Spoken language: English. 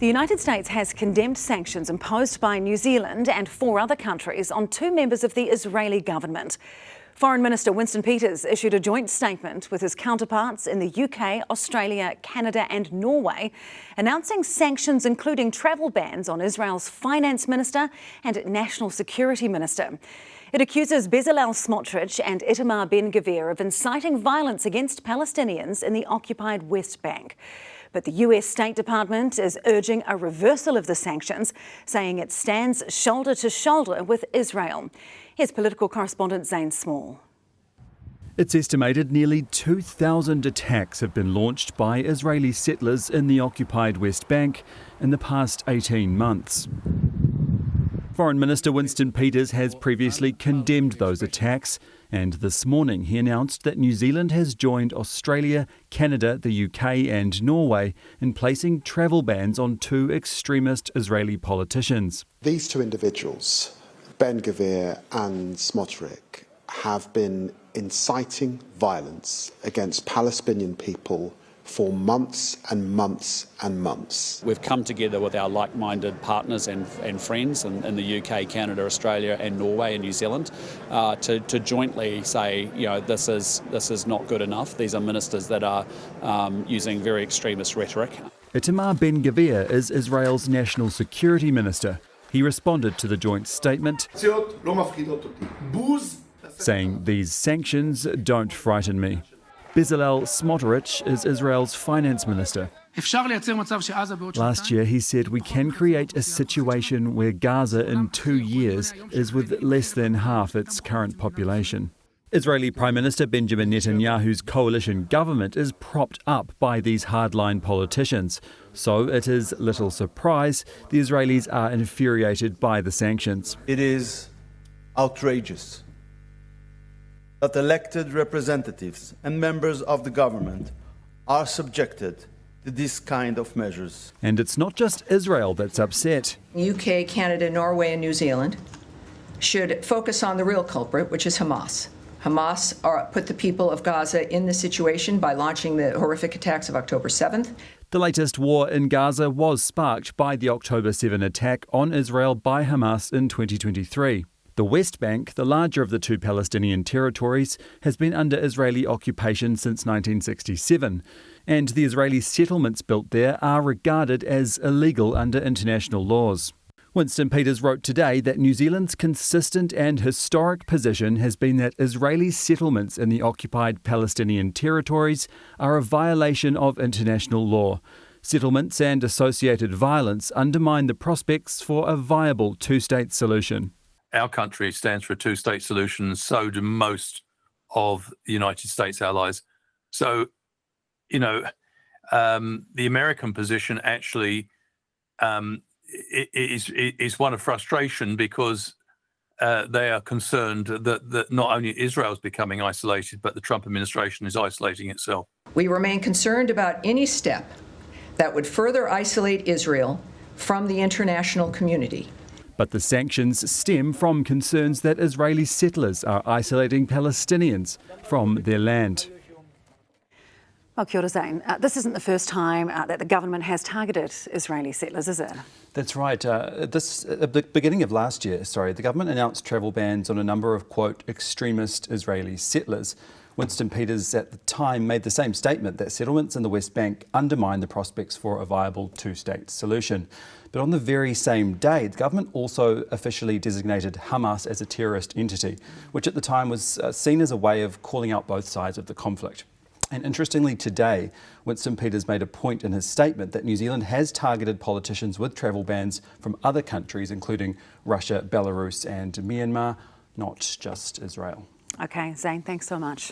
The United States has condemned sanctions imposed by New Zealand and 4 other countries on 2 members of the Israeli government. Foreign Minister Winston Peters issued a joint statement with his counterparts in the UK, Australia, Canada and Norway, announcing sanctions including travel bans on Israel's finance minister and national security minister. It accuses Bezalel Smotrich and Itamar Ben-Gvir of inciting violence against Palestinians in the occupied West Bank. But the US State Department is urging a reversal of the sanctions, saying it stands shoulder to shoulder with Israel. Here's political correspondent Zane Small. It's estimated nearly 2,000 attacks have been launched by Israeli settlers in the occupied West Bank in the past 18 months. Foreign Minister Winston Peters has previously condemned those attacks, and this morning he announced that New Zealand has joined Australia, Canada, the UK and Norway in placing travel bans on 2 extremist Israeli politicians. These 2 individuals, Ben-Gvir and Smotrich, have been inciting violence against Palestinian people for months and months and months. We've come together with our like-minded partners and friends in the UK, Canada, Australia and Norway and New Zealand to jointly say, you know, this is not good enough. These are ministers that are using very extremist rhetoric. Itamar Ben-Gvir is Israel's national security minister. He responded to the joint statement, saying these sanctions don't frighten me. Bezalel Smotrich is Israel's finance minister. Last year he said we can create a situation where Gaza in 2 years is with less than half its current population. Israeli Prime Minister Benjamin Netanyahu's coalition government is propped up by these hardline politicians. So it is little surprise the Israelis are infuriated by the sanctions. It is outrageous that elected representatives and members of the government are subjected to this kind of measures. And it's not just Israel that's upset. UK, Canada, Norway and New Zealand should focus on the real culprit, which is Hamas. Hamas put the people of Gaza in this situation by launching the horrific attacks of October 7th. The latest war in Gaza was sparked by the October 7 attack on Israel by Hamas in 2023. The West Bank, the larger of the 2 Palestinian territories, has been under Israeli occupation since 1967, and the Israeli settlements built there are regarded as illegal under international laws. Winston Peters wrote today that New Zealand's consistent and historic position has been that Israeli settlements in the occupied Palestinian territories are a violation of international law. Settlements and associated violence undermine the prospects for a viable 2-state solution. Our country stands for a 2-state solution, and so do most of the United States allies. So, you know, the American position actually is one of frustration because they are concerned that not only Israel is becoming isolated, but the Trump administration is isolating itself. We remain concerned about any step that would further isolate Israel from the international community. But the sanctions stem from concerns that Israeli settlers are isolating Palestinians from their land. Well, kia ora, Zane. This isn't the first time that the government has targeted Israeli settlers, is it? That's right. At the beginning of last year, the government announced travel bans on a number of, quote, extremist Israeli settlers. Winston Peters at the time made the same statement that settlements in the West Bank undermine the prospects for a viable 2-state solution. But on the very same day, the government also officially designated Hamas as a terrorist entity, which at the time was seen as a way of calling out both sides of the conflict. And interestingly, today, Winston Peters made a point in his statement that New Zealand has targeted politicians with travel bans from other countries, including Russia, Belarus and Myanmar, not just Israel. OK, Zane, thanks so much.